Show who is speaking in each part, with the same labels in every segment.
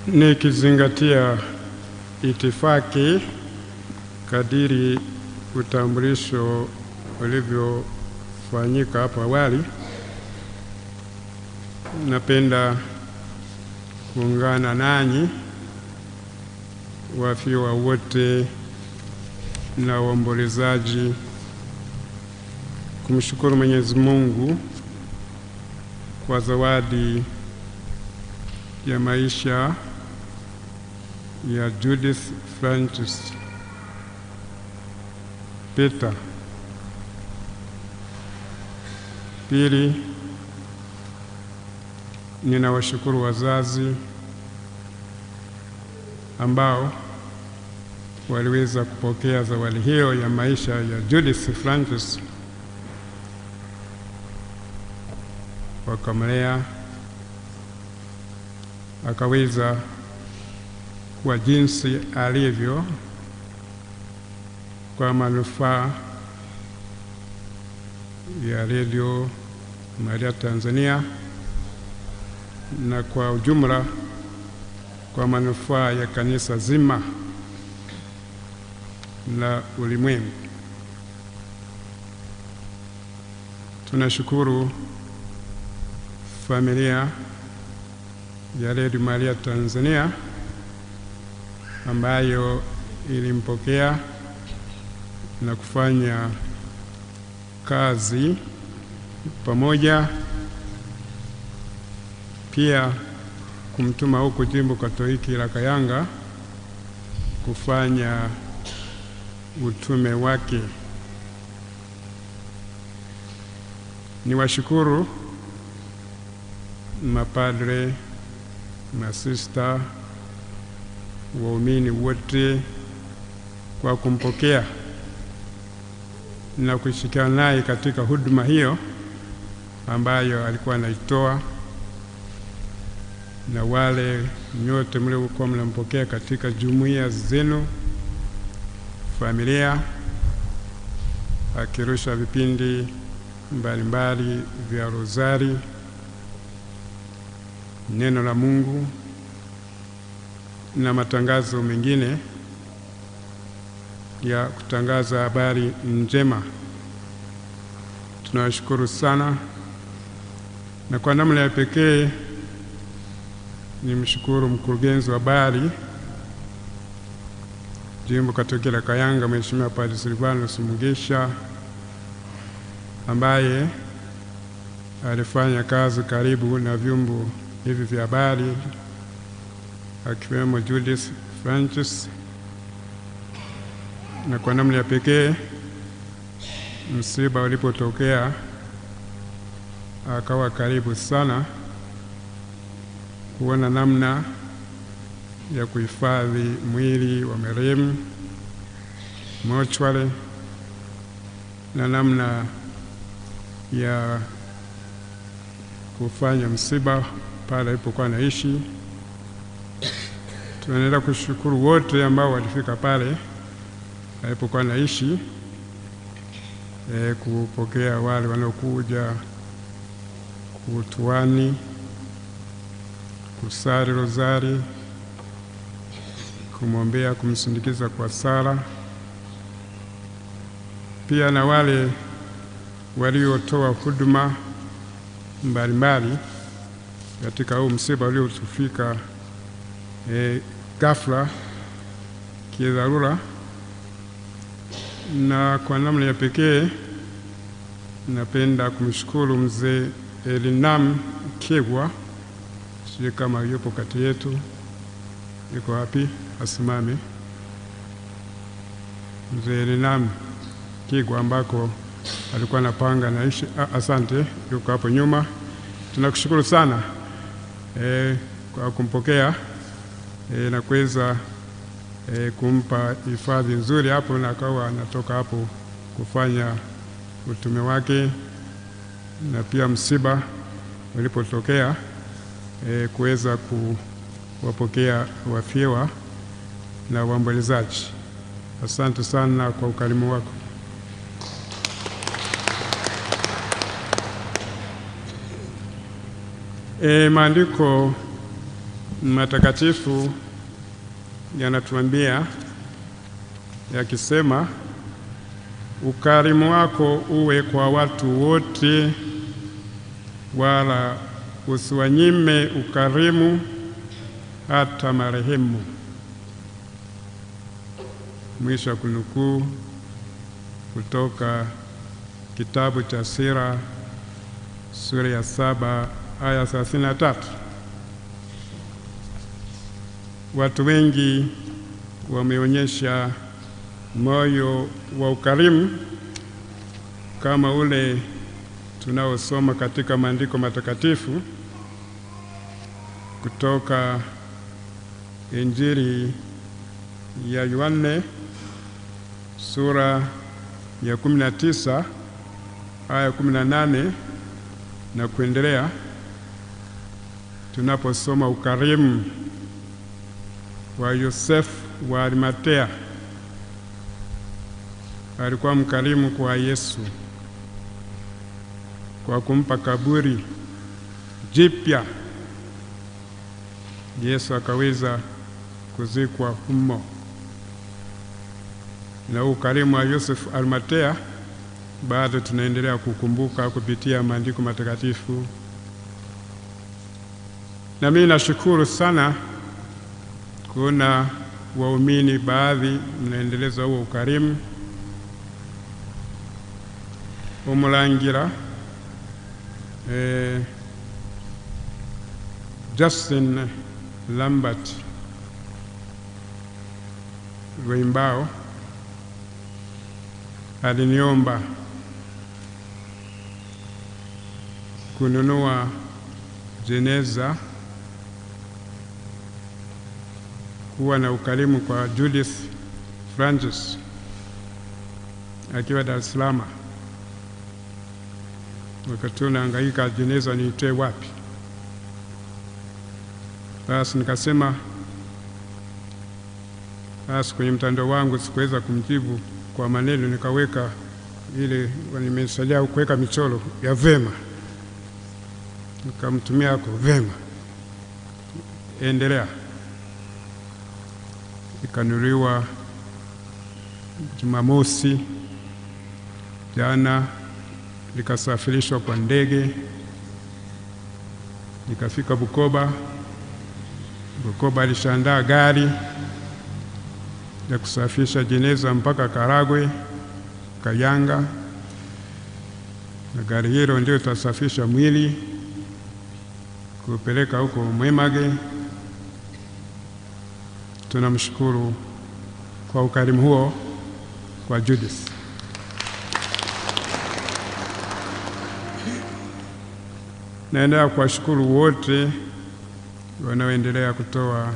Speaker 1: Nikizingatia itifaki kadiri utambulisho ulivyofanyika hapo awali, napenda kuungana nanyi wafiwa wote na waombolezaji kumshukuru Mwenyezi Mungu kwa zawadi ya maisha ya Judith Francis Peter. Pili, ninawashukuru wazazi ambao waliweza kupokea zawadi hiyo ya maisha ya Judith Francis, wakamlea akaweza kwa jinsi alivyo kwa manufaa ya Radio Maria Tanzania na kwa ujumla kwa manufaa ya kanisa zima la ulimwengu. Tunashukuru familia ya Radio Maria Tanzania ambayo ilimpokea na kufanya kazi pamoja, pia kumtuma huko Jimbo Katoliki la Kayanga kufanya utume wake. Niwashukuru mapadre, masista, waumini wote kwa kumpokea na kushirikiana naye katika huduma hiyo ambayo alikuwa anaitoa, na wale nyote mliokuwa mnampokea katika jumuiya zenu, familia, akirusha vipindi mbalimbali vya rozari, neno la Mungu na matangazo mengine ya kutangaza habari njema. Tunashukuru sana, na kwa namna ya pekee nimshukuru mkurugenzi wa habari Jimbo Katoliki la Kayanga, Mheshimiwa Padre Silvanus Mugisha, ambaye alifanya kazi karibu na vyombo hivi vya habari akiwemo Judith Francis, na kwa namna ya pekee msiba ulipotokea akawa karibu sana kuona namna ya kuhifadhi mwili wa marehemu mochwale na namna ya kufanya msiba pale alipokuwa anaishi. Tunaendelea kushukuru wote ambao walifika pale alipokuwa anaishi, kupokea wale wanaokuja kutuani, kusali rozari, kumwombea, kumsindikiza kwa sala, pia na wale waliotoa huduma mbalimbali katika huu msiba uliotufika ghafla kidharura. Na kwa namna ya pekee napenda kumshukuru mzee Elinam Kigwa, sio kama yupo kati yetu, yuko wapi? Asimame. Mzee Elinam Kigwa ambako alikuwa anapanga naishi. Asante, yuko hapo nyuma. Tunakushukuru sana kwa kumpokea na kuweza kumpa hifadhi nzuri hapo, na akawa anatoka hapo kufanya utume wake, na pia msiba ulipotokea kuweza kuwapokea wafiwa na waombolezaji. Asante sana kwa ukarimu wako. Maandiko matakatifu yanatuambia yakisema, ukarimu wako uwe kwa watu wote, wala usiwanyime ukarimu hata marehemu. Mwisho wa kunukuu kutoka kitabu cha Sira sura ya 7 aya 33. Watu wengi wameonyesha moyo wa ukarimu kama ule tunaosoma katika maandiko matakatifu kutoka Injili ya Yohane sura ya 19 aya 18 na kuendelea. Tunaposoma ukarimu wa Yosefu wa Arimatea, alikuwa mkarimu kwa Yesu kwa kumpa kaburi jipya, Yesu akaweza kuzikwa humo. Na ukarimu wa Yosefu Arimatea bado tunaendelea kukumbuka kupitia maandiko matakatifu. Na mimi nashukuru sana kuna waumini baadhi mnaendeleza huo ukarimu. Umulangira Justin Lambert Rweimbao aliniomba kununua jeneza, kuwa na ukarimu kwa Judith Francis akiwa Dar es Salaam. Wakati tunahangaika jeneza niitoe wapi, basi nikasema basi kwenye mtandao wangu sikuweza kumjibu kwa maneno, nikaweka ile nimesalia kuweka michoro ya vema, nikamtumia yako vema, endelea. Ikanunuliwa Jumamosi jana, likasafirishwa kwa ndege, nikafika Bukoba. Bukoba alishaandaa gari ya kusafirisha jeneza mpaka Karagwe, Kayanga, na gari hilo ndio tutasafisha mwili kupeleka huko Mwemage. Tunamshukuru kwa ukarimu huo kwa Judith. Naendelea kuwashukuru wote wanaoendelea kutoa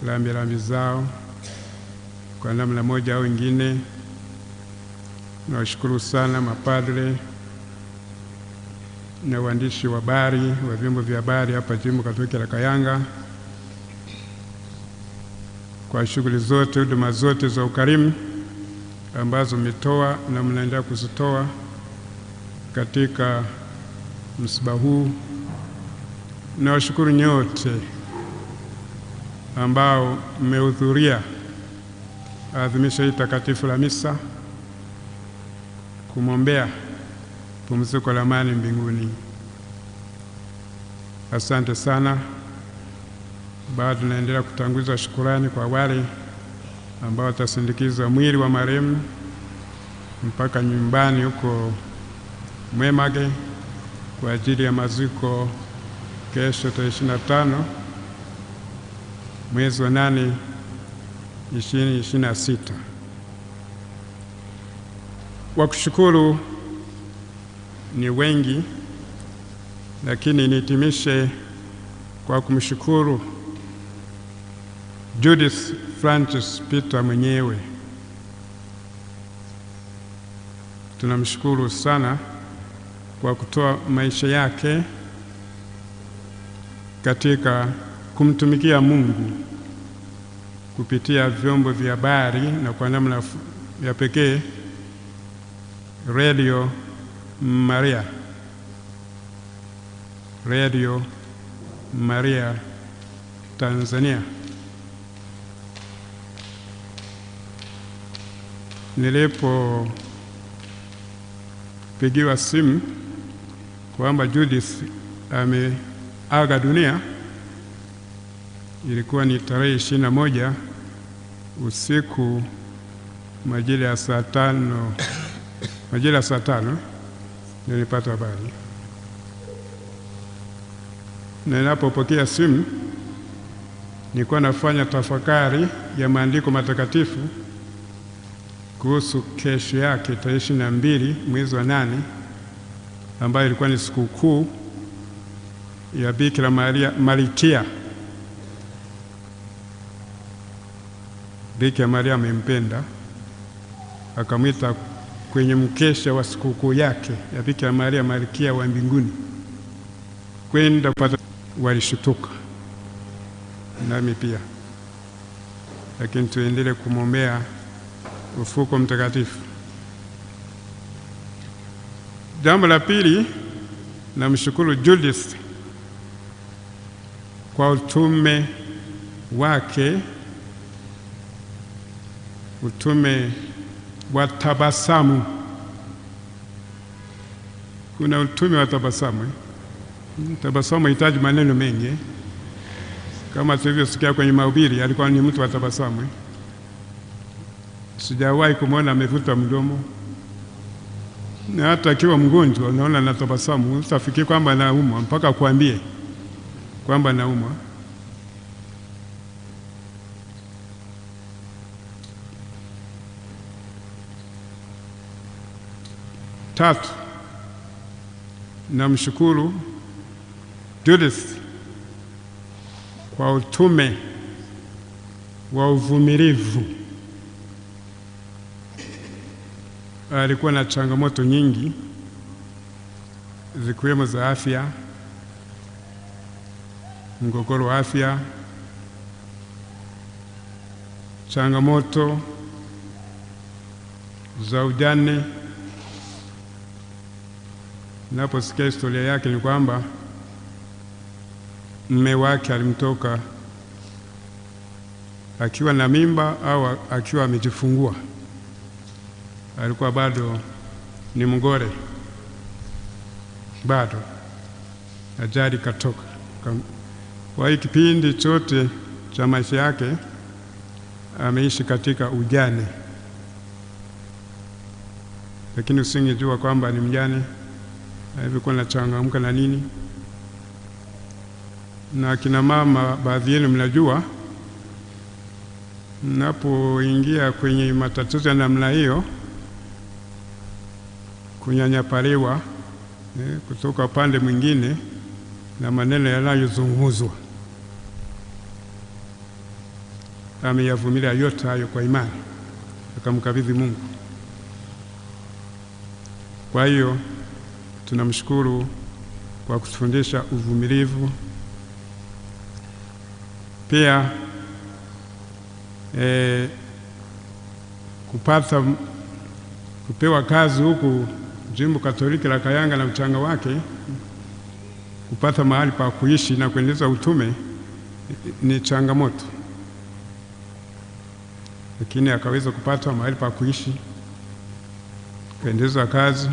Speaker 1: rambirambi zao kwa namna moja au nyingine. Nawashukuru sana mapadre na waandishi wa habari wa vyombo vya habari hapa Jimbo Katoliki la Kayanga kwa shughuli zote, huduma zote za ukarimu ambazo mmetoa na mnaendelea kuzitoa katika msiba huu. Nawashukuru nyote ambao mmehudhuria adhimisho hili takatifu la misa kumwombea pumziko la amani mbinguni. Asante sana. Bado naendelea kutanguliza shukrani kwa wale ambao watasindikiza mwili wa marehemu mpaka nyumbani huko Mwemage kwa ajili ya maziko kesho tarehe 25 mwezi wa 8 2026. Wakushukuru ni wengi, lakini nihitimishe kwa kumshukuru Judith Francis Peter mwenyewe. Tunamshukuru sana kwa kutoa maisha yake katika kumtumikia Mungu kupitia vyombo vya habari na kwa namna ya pekee Radio Maria Tanzania. Nilipopigiwa simu kwamba Judith ameaga dunia, ilikuwa ni tarehe 21 usiku majira ya saa tano nilipata habari. Na ninapopokea simu, nilikuwa nafanya tafakari ya maandiko matakatifu kuhusu kesho yake tarehe 22 mwezi wa 8, ambayo ilikuwa ni sikukuu ya Bikira Maria Malkia. Bikira Maria amempenda, akamwita kwenye mkesha wa sikukuu yake ya Bikira Maria Malkia wa mbinguni kwenda kupata. Walishutuka, nami pia, lakini tuendelee kumwombea ufuko mtakatifu. Jambo la pili, namshukuru Judith kwa utume wake, utume wa tabasamu. Kuna utume wa tabasamu. Tabasamu hitaji maneno mengi. Kama tulivyosikia kwenye mahubiri, alikuwa ni mtu wa tabasamu. Sijawahi kumwona amevuta mdomo, na hata akiwa mgonjwa unaona na tabasamu. Utafikiri kwamba anaumwa mpaka kuambie kwamba anaumwa. Tatu, namshukuru Judith kwa utume wa uvumilivu. Alikuwa na changamoto nyingi zikiwemo za afya, mgogoro wa afya, changamoto za ujane. Naposikia historia yake ni kwamba mume wake alimtoka akiwa na mimba au akiwa amejifungua. Alikuwa bado ni mgore, bado ajali katoka. Kwa hiyo kipindi chote cha maisha yake ameishi katika ujane, lakini usingejua kwamba ni mjane. Alikuwa na changamka na nini. Na kina mama, baadhi yenu mnajua, mnapoingia kwenye matatizo ya namna hiyo, kunyanyapaliwa kutoka upande mwingine na maneno yanayozungumzwa, ameyavumilia yote hayo kwa imani, akamkabidhi Mungu. Kwa hiyo tunamshukuru kwa kutufundisha uvumilivu. Pia kupewa kazi huku Jimbo Katoliki la Kayanga na mchanga wake, kupata mahali pa kuishi na kuendeleza utume ni changamoto, lakini akaweza kupata mahali pa kuishi, kuendeleza kazi.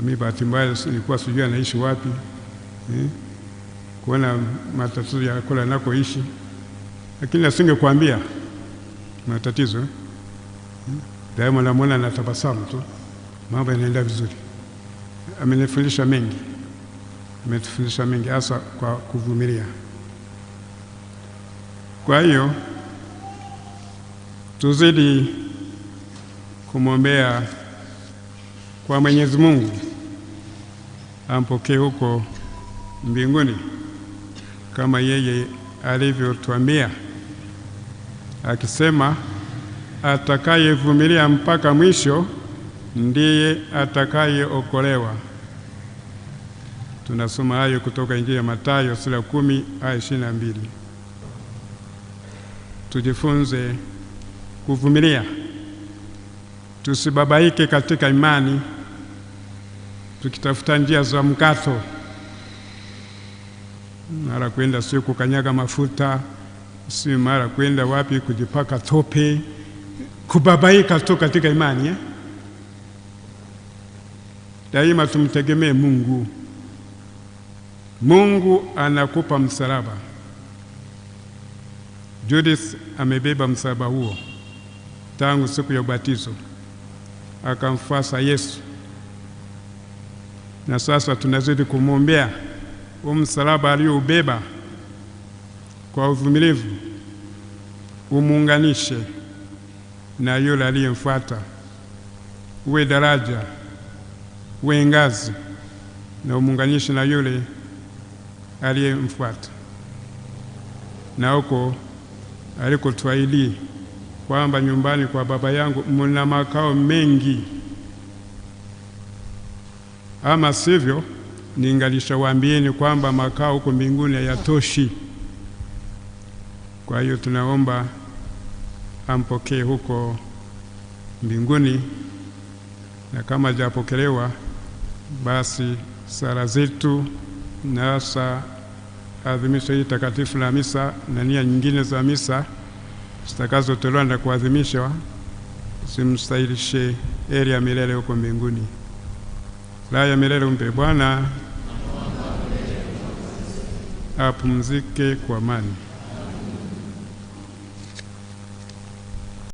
Speaker 1: Mimi bahati mbaya nilikuwa sijui anaishi wapi, kuona matatizo ya kula nakoishi, lakini asingekuambia matatizo. Daima namwona na tabasamu tu, mambo yanaenda vizuri. Amenifundisha mengi, ametufundisha mengi, hasa kwa kuvumilia. Kwa hiyo tuzidi kumwombea kwa Mwenyezi Mungu ampokee huko mbinguni kama yeye alivyotuambia, akisema atakayevumilia mpaka mwisho ndiye atakayeokolewa. Tunasoma hayo kutoka Injili ya Mathayo sura ya 10 aya 22. Tujifunze kuvumilia, tusibabaike katika imani tukitafuta njia za mkato. mara kwenda sio kukanyaga mafuta, si mara kwenda wapi kujipaka tope, kubabaika tu katika imani. Daima tumtegemee Mungu. Mungu anakupa msalaba. Judith amebeba msalaba huo tangu siku ya ubatizo, akamfuasa Yesu, na sasa tunazidi kumwombea msalaba alioubeba kwa uvumilivu umuunganishe na yule aliyemfuata, uwe daraja, uwe ngazi, na umuunganishe na yule aliyemfuata. Na huko alikotuahidi kwamba nyumbani kwa Baba yangu mna makao mengi, ama sivyo ningalishawaambieni kwamba makao huko mbinguni hayatoshi. Kwa hiyo tunaomba ampokee huko mbinguni, na kama hajapokelewa basi sala zetu na adhimisho hili takatifu la misa na nia nyingine za misa zitakazotolewa na kuadhimishwa simstahilishe heri ya milele huko mbinguni. Raha ya milele umpe Bwana, apumzike kwa amani.